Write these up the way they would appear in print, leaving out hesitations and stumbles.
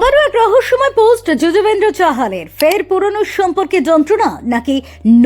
আবারও এক রহস্যময় পোস্ট যজুবেন্দ্র চাহালের। ফের পুরনো সম্পর্কে যন্ত্রণা নাকি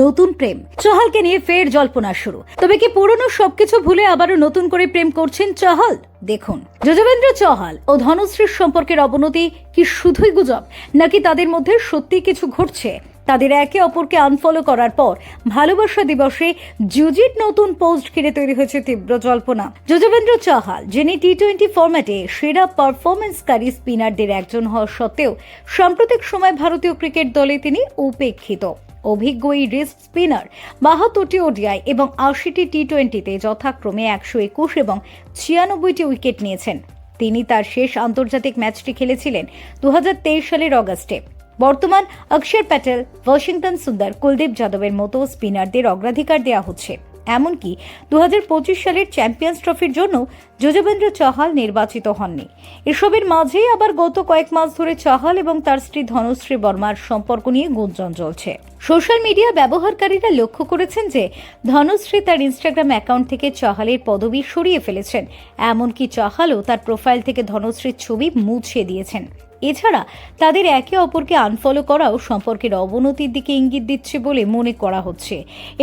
নতুন প্রেম? চাহালকে নিয়ে ফের জল্পনা শুরু। তবে কি পুরনো সবকিছু ভুলে আবারও নতুন করে প্রেম করছেন চাহাল? দেখুন, যজুবেন্দ্র চাহাল ও ধনশ্রীর সম্পর্কের অবনতি কি শুধুই গুজব, নাকি তাদের মধ্যে সত্যি কিছু ঘটছে? তাদের একে অপরকে আনফলো করার পর ভালোবাসা দিবসে জুজির নতুন পোস্ট ঘিরে তৈরি হয়েছে তীব্র জল্পনা। যজুবেন্দ্র চাহাল, যিনি টি-20 ফরম্যাটে সেরা পারফরমেন্সকারী স্পিনারদের একজন হওয়া সত্ত্বেও সাম্প্রতিক সময় ভারতীয় ক্রিকেট দলে তিনি উপেক্ষিত। অভিজ্ঞ এই রিস্ট স্পিনার 72টি ওডিআই এবং 80টি টি-20তে যথাক্রমে 121 এবং 96টি উইকেট নিয়েছেন। তিনি তার শেষ আন্তর্জাতিক ম্যাচটি খেলেছিলেন 2023 সালের অগাস্টে। বর্তমান অক্ষর প্যাটেল, ওয়াশিংটন সুন্দর, কুলদীপ যাদবের মতো স্পিনারদের অগ্রাধিকার দেওয়া হচ্ছে। এমনকি 2025 সালের চ্যাম্পিয়ন্স ট্রফির জন্য যজুবেন্দ্র চাহাল নির্বাচিত হননি। এসবের মাঝেই আবার গত কয়েক মাস ধরে চাহাল এবং তার স্ত্রী ধনশ্রী বর্মার সম্পর্ক নিয়ে গুঞ্জন চলছে। সোশ্যাল মিডিয়া ব্যবহারকারীরা লক্ষ্য করেছেন যে ধনশ্রী তার ইনস্টাগ্রাম অ্যাকাউন্ট থেকে চাহালের পদবি সরিয়ে ফেলেছেন। এমনকি চাহালও তার প্রোফাইল থেকে ধনশ্রীর ছবি মুছে দিয়েছেন। এছাড়া তাদের একে অপরকে আনফলো করাও সম্পর্কের অবনতির দিকে ইঙ্গিত দিচ্ছে বলে মনে করা হচ্ছে।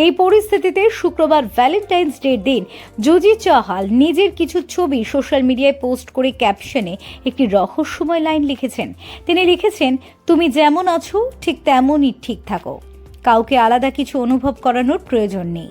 এই পরিস্থিতিতে শুক্রবার ভ্যালেন্টাইন্স ডের দিন জুজি চাহাল নিজের কিছু ছবি সোশ্যাল মিডিয়ায় পোস্ট করে ক্যাপশনে একটি রহস্যময় লাইন লিখেছেন। তিনি লিখেছেন, তুমি যেমন আছো ঠিক তেমনই ঠিক থাকো, কাউকে আলাদা কিছু অনুভব করানোর প্রয়োজন নেই।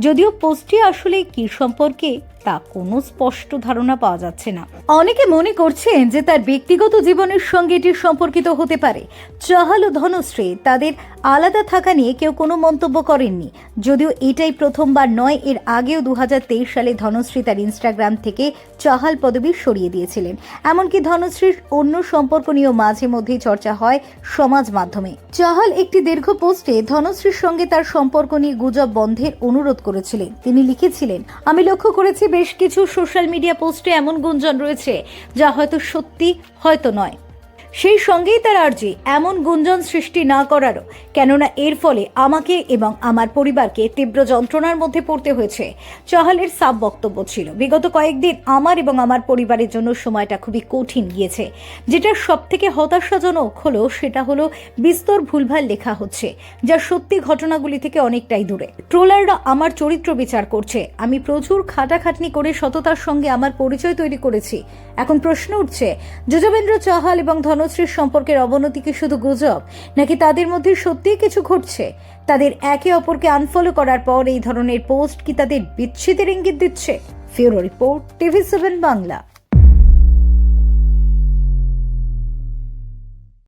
যদিও পোস্টটি আসলে কি সম্পর্কে তা কোনো স্পষ্ট ধারণা পাওয়া যাচ্ছে না। অনেকে মনে করছেন যে তার ব্যক্তিগত জীবনের সঙ্গে এটি সম্পর্কিত হতে পারে। চাহাল ও ধনশ্রী তাদের আলাদা থাকা নিয়ে কেউ কোনো মন্তব্য করেননি। যদিও এটাই প্রথমবার নয়, এর আগেও 2023 সালে ধনশ্রী তার ইনস্টাগ্রাম থেকে চাহাল পদবি সরিয়ে দিয়েছিলেন। এমনকি ধনশ্রীর অন্য সম্পর্ক নিয়েও মাঝে মধ্যেই চর্চা হয় সমাজ মাধ্যমে। চাহাল একটি দীর্ঘ পোস্টে ধনশ্রীর সঙ্গে তার সম্পর্ক নিয়ে গুজব বন্ধের অনুরোধ করেছিলেন। তিনি লিখেছিলেন, আমি লক্ষ্য করেছি বেশ কিছু সোশ্যাল মিডিয়া পোস্টে এমন গুঞ্জন রয়েছে যা হয়তো সত্যি, হয়তো নয়। সেই সঙ্গেই তার আর্জি এমন গুঞ্জন সৃষ্টি না করারও, কেননা এর ফলে আমাকে এবং আমার পরিবারকে তীব্র যন্ত্রণার মধ্যে পড়তে হয়েছে। চাহালের সাব বক্তব্য ছিল, বিগত কয়েকদিন আমার এবং আমার পরিবারের জন্য সময়টা খুবই কঠিন গিয়েছে। যেটা সব থেকে হতাশাজনক হলো সেটা হলো বিস্তর ভুলভাল লেখা হচ্ছে, যা সত্যি ঘটনাগুলি থেকে অনেকটাই দূরে। ট্রোলাররা আমার চরিত্র বিচার করছে। আমি প্রচুর খাটাখাটনি করে সততার সঙ্গে আমার পরিচয় তৈরি করেছি। এখন প্রশ্ন উঠছে, যজুবেন্দ্র চাহাল এবং ধনশ্রীর সম্পর্কের অবনতি কি শুধু গুজব, নাকি তাদের মধ্যে সত্যিই কিছু ঘটছে? তাদের একে অপরকে আনফলো করার পর এই ধরনের পোস্ট কি তাদের বিচ্ছেদের ইঙ্গিত দিচ্ছে? ফিউরো রিপোর্ট, TV7 বাংলা।